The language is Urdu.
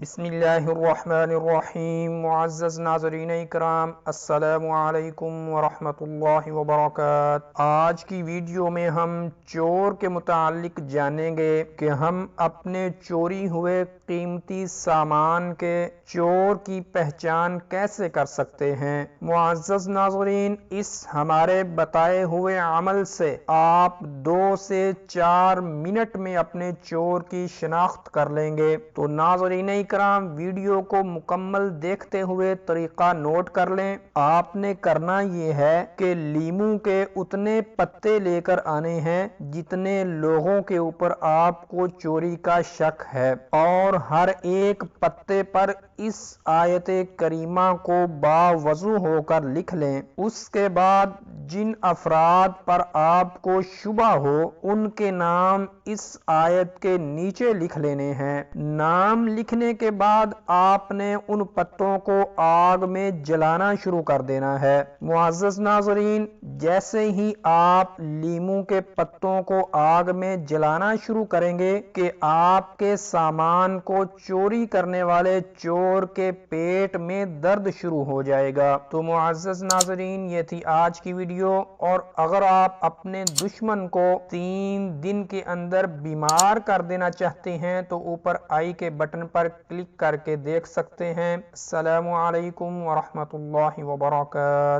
بسم اللہ الرحمن الرحیم۔ معزز ناظرین اکرام، السلام علیکم ورحمۃ اللہ وبرکاتہ۔ آج کی ویڈیو میں ہم چور کے متعلق جانیں گے کہ ہم اپنے چوری ہوئے قیمتی سامان کے چور کی پہچان کیسے کر سکتے ہیں۔ معزز ناظرین، اس ہمارے بتائے ہوئے عمل سے آپ 2 سے 4 منٹ میں اپنے چور کی شناخت کر لیں گے۔ تو ناظرین اکرام، ویڈیو کو مکمل دیکھتے ہوئے طریقہ نوٹ کر لیں۔ آپ نے کرنا یہ ہے کہ لیموں کے اتنے پتے لے کر آنے ہیں جتنے لوگوں کے اوپر آپ کو چوری کا شک ہے، اور ہر ایک پتے پر اس آیت کریمہ کو باوضو ہو کر لکھ لیں۔ اس کے بعد جن افراد پر آپ کو شبہ ہو ان کے نام اس آیت کے نیچے لکھ لینے ہیں۔ نام لکھنے کے بعد آپ نے ان پتوں کو آگ میں جلانا شروع کر دینا ہے۔ معزز ناظرین، جیسے ہی آپ لیموں کے پتوں کو آگ میں جلانا شروع کریں گے کہ آپ کے سامان کو چوری کرنے والے چور کے پیٹ میں درد شروع ہو جائے گا۔ تو معزز ناظرین، یہ تھی آج کی ویڈیو، اور اگر آپ اپنے دشمن کو 3 دن کے اندر بیمار کر دینا چاہتے ہیں تو اوپر آئی کے بٹن پر کلک کر کے دیکھ سکتے ہیں۔ السلام علیکم ورحمۃ اللہ وبرکاتہ۔